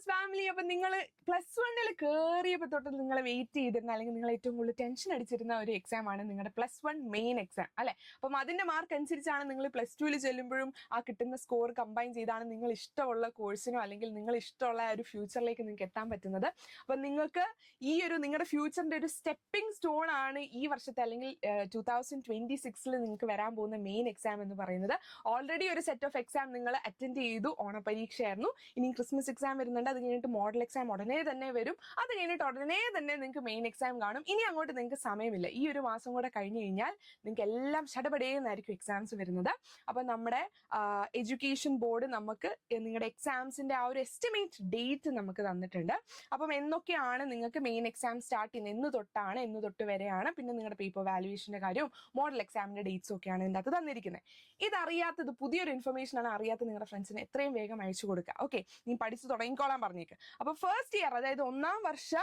Family. അപ്പൊ നിങ്ങൾ +1 കയറിയപ്പോൾ തൊട്ട് നിങ്ങൾ വെയിറ്റ് ചെയ്തിരുന്ന അല്ലെങ്കിൽ നിങ്ങൾ ഏറ്റവും കൂടുതൽ ടെൻഷൻ അടിച്ചിരുന്ന ഒരു എക്സാം ആണ് നിങ്ങളുടെ +1 മെയിൻ എക്സാം അല്ലെ. അപ്പം അതിന്റെ മാർക്ക് അനുസരിച്ചാണ് നിങ്ങൾ +2 ചെല്ലുമ്പോഴും ആ കിട്ടുന്ന സ്കോർ കമ്പൈൻ ചെയ്താണ് നിങ്ങൾ ഇഷ്ടമുള്ള കോഴ്സിനോ അല്ലെങ്കിൽ നിങ്ങൾ ഇഷ്ടമുള്ള ഒരു ഫ്യൂച്ചറിലേക്ക് നിങ്ങൾക്ക് എത്താൻ പറ്റുന്നത്. അപ്പൊ നിങ്ങൾക്ക് ഈ ഒരു നിങ്ങളുടെ ഫ്യൂച്ചറിന്റെ ഒരു സ്റ്റെപ്പിംഗ് സ്റ്റോൺ ആണ് ഈ വർഷത്തെ അല്ലെങ്കിൽ 2026 നിങ്ങൾക്ക് വരാൻ പോകുന്ന മെയിൻ എക്സാം എന്ന് പറയുന്നത്. ഓൾറെഡി ഒരു സെറ്റ് ഓഫ് എക്സാം നിങ്ങൾ അറ്റൻഡ് ചെയ്തു, ഓണപരീക്ഷയായിരുന്നു. ഇനി ക്രിസ്മസ് എക്സാം വരുന്നുണ്ട്, അത് കഴിഞ്ഞിട്ട് മോഡൽ എക്സാം ഉടനെ തന്നെ വരും, അത് കഴിഞ്ഞിട്ട് ഉടനെ തന്നെ നിങ്ങൾക്ക് മെയിൻ എക്സാം കാണും. ഇനി അങ്ങോട്ട് നിങ്ങൾക്ക് സമയമില്ല. ഈ ഒരു മാസം കൂടെ കഴിഞ്ഞു കഴിഞ്ഞാൽ നിങ്ങൾക്ക് എല്ലാം ഷടപടേന്നായിരിക്കും എക്സാംസ് വരുന്നത്. അപ്പൊ നമ്മുടെ എഡ്യൂക്കേഷൻ ബോർഡ് നമുക്ക് നിങ്ങളുടെ എക്സാംസിന്റെ ആ ഒരു എസ്റ്റിമേറ്റ് ഡേറ്റ് നമുക്ക് തന്നിട്ടുണ്ട്. അപ്പം എന്നൊക്കെയാണ് നിങ്ങൾക്ക് മെയിൻ എക്സാം സ്റ്റാർട്ട് ചെയ്യുന്നത്, എന്ന് തൊട്ട് വരെയാണ്, പിന്നെ നിങ്ങളുടെ പേപ്പർ വാല്യുവേഷന്റെ കാര്യവും മോഡൽ എക്സാമിന്റെ ഡേറ്റ്സും ഒക്കെയാണ് ഇതിൻ്റെ അകത്ത് തന്നിരിക്കുന്നത്. ഇതറിയാത്തത് പുതിയൊരു ഇൻഫർമേഷൻ ആണ്, അറിയാത്ത നിങ്ങളുടെ ഫ്രണ്ട്സിന് എത്രയും വേഗം അയച്ചു കൊടുക്കുക. ഓക്കെ, നീ പഠിച്ചു തുടങ്ങിക്കോളാൻ പറഞ്ഞേക്ക്. അപ്പൊ ഫസ്റ്റ് ഇയർ, അതായത് 1ാം വർഷ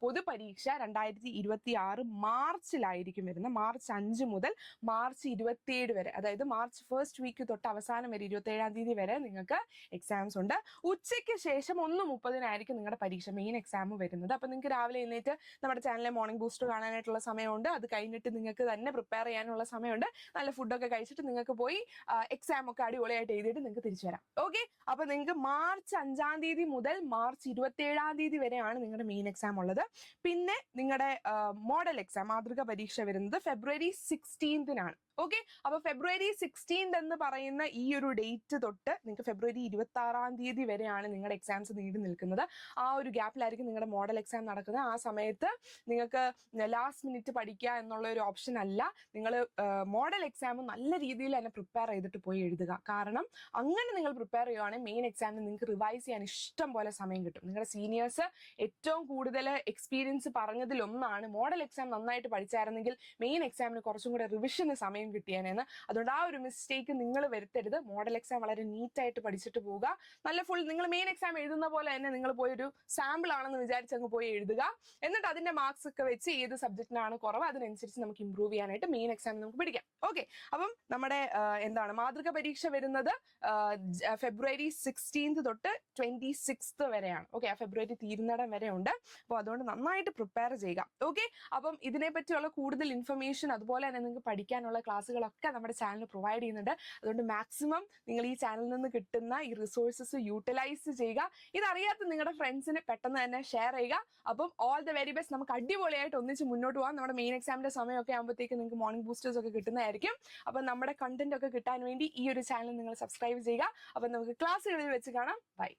പൊതുപരീക്ഷ 2026 മാർച്ചിലായിരിക്കും വരുന്നത്. March 5 മുതൽ March 27 വരെ, അതായത് March 1st വീക്ക് തൊട്ട് അവസാനം വരെ 27ാം തീയതി വരെ നിങ്ങൾക്ക് എക്സാംസ് ഉണ്ട്. ഉച്ചയ്ക്ക് ശേഷം 1:30 നിങ്ങളുടെ പരീക്ഷ മെയിൻ എക്സാം വരുന്നത്. അപ്പൊ നിങ്ങൾക്ക് രാവിലെ എഴുന്നേറ്റ് നമ്മുടെ ചാനലിലെ മോർണിംഗ് ബൂസ്റ്റർ കാണാനായിട്ടുള്ള സമയമുണ്ട്. അത് കഴിഞ്ഞിട്ട് നിങ്ങൾക്ക് തന്നെ പ്രിപ്പയർ ചെയ്യാനുള്ള സമയമുണ്ട്. നല്ല ഫുഡൊക്കെ കഴിച്ചിട്ട് നിങ്ങൾക്ക് പോയി എക്സാം ഒക്കെ അടിപൊളിയായിട്ട് എഴുതിയിട്ട് നിങ്ങൾക്ക് തിരിച്ചു വരാം. ഓക്കെ, അപ്പൊ നിങ്ങൾക്ക് March 5 മുതൽ March 27 വരെയാണ് നിങ്ങളുടെ മെയിൻ എക്സാം ഉള്ളത്. പിന്നെ നിങ്ങളുടെ മോഡൽ എക്സാം മാതൃക പരീക്ഷ വരുന്നത് February 16 ഓക്കെ, അപ്പൊ February 16 എന്ന് പറയുന്ന ഈ ഒരു ഡേറ്റ് തൊട്ട് നിങ്ങൾക്ക് February 26 വരെയാണ് നിങ്ങളുടെ എക്സാംസ് നീണ്ടു നിൽക്കുന്നത്. ആ ഒരു ഗ്യാപ്പിലായിരിക്കും നിങ്ങളുടെ മോഡൽ എക്സാം നടക്കുന്നത്. ആ സമയത്ത് നിങ്ങൾക്ക് ലാസ്റ്റ് മിനിറ്റ് പഠിക്കുക എന്നുള്ള ഒരു ഓപ്ഷൻ അല്ല. നിങ്ങൾ മോഡൽ എക്സാം നല്ല രീതിയിൽ തന്നെ പ്രിപ്പയർ ചെയ്തിട്ട് പോയി എഴുതുക. കാരണം അങ്ങനെ നിങ്ങൾ പ്രിപ്പയർ ചെയ്യുവാണെങ്കിൽ മെയിൻ എക്സാമിന് നിങ്ങൾക്ക് റിവൈസ് ചെയ്യാൻ ഇഷ്ടം പോലെ സമയം കിട്ടും. നിങ്ങളുടെ സീനിയേഴ്സ് ഏറ്റവും കൂടുതൽ എക്സ്പീരിയൻസ് പറഞ്ഞതിലൊന്നാണ് മോഡൽ എക്സാം നന്നായിട്ട് പഠിച്ചായിരുന്നെങ്കിൽ മെയിൻ എക്സാമിന് കുറച്ചും കൂടെ റിവിഷന് സമയം കിട്ടിയാനെന്ന്. അതുകൊണ്ട് ആ ഒരു മിസ്റ്റേക്ക് നിങ്ങൾ വരുത്തരുത്. മോഡൽ എക്സാം വളരെ നീറ്റായിട്ട് പഠിച്ചിട്ട് പോവുക. നല്ല ഫുൾ നിങ്ങൾ മെയിൻ എക്സാം എഴുതുന്ന പോലെ തന്നെ നിങ്ങൾ പോയി ഒരു സാമ്പിൾ ആണെന്ന് വിചാരിച്ച് അങ്ങ് പോയി എഴുതുക. എന്നിട്ട് അതിന്റെ മാർക്സ് ഒക്കെ വെച്ച് ഏത് സബ്ജക്റ്റിനാണ് കുറവ് അതിനനുസരിച്ച് നമുക്ക് ഇമ്പ്രൂവ് ചെയ്യാനായിട്ട് മെയിൻ എക്സാം നമുക്ക് പിടിക്കാം. ഓക്കെ, അപ്പം നമ്മുടെ മാതൃക പരീക്ഷ വരുന്നത് February 16 തൊട്ട് 26 വരെയാണ്. ഓക്കെ, ആ ഫെബ്രുവരി തീരുന്നിടം വരെ ഉണ്ട്. അപ്പോൾ അതുകൊണ്ട് നന്നായിട്ട് പ്രിപ്പയർ ചെയ്യുക. ഓക്കെ, അപ്പം ഇതിനെ പറ്റിയുള്ള കൂടുതൽ ഇൻഫർമേഷൻ അതുപോലെ തന്നെ നിങ്ങൾക്ക് പഠിക്കാനുള്ള ക്ലാസ്സുകളൊക്കെ നമ്മുടെ ചാനൽ പ്രൊവൈഡ് ചെയ്യുന്നുണ്ട്. അതുകൊണ്ട് മാക്സിമം നിങ്ങൾ ഈ ചാനലിൽ നിന്ന് കിട്ടുന്ന ഈ റിസോഴ്സസ് യൂട്ടിലൈസ് ചെയ്യുക. ഇതറിയാത്ത നിങ്ങളുടെ ഫ്രണ്ട്സിന് പെട്ടെന്ന് തന്നെ ഷെയർ ചെയ്യുക. അപ്പം ഓൾ ദ വെരി ബെസ്റ്റ്. നമുക്ക് അടിപൊളിയായിട്ട് ഒന്നിച്ച് മുന്നോട്ട് പോകാം. നമ്മുടെ മെയിൻ എക്സാമിന്റെ സമയമൊക്കെ ആകുമ്പോഴത്തേക്ക് നിങ്ങൾക്ക് മോർണിംഗ് ബൂസ്റ്റേഴ്സ് ഒക്കെ കിട്ടുന്നതായിരിക്കും. അപ്പം നമ്മുടെ കണ്ടന്റ് ഒക്കെ കിട്ടാൻ വേണ്ടി ഈ ഒരു ചാനൽ നിങ്ങൾ സബ്സ്ക്രൈബ് ചെയ്യുക. അപ്പം നമുക്ക് ക്ലാസ്സുകളിൽ വെച്ച് കാണാം. ബൈ.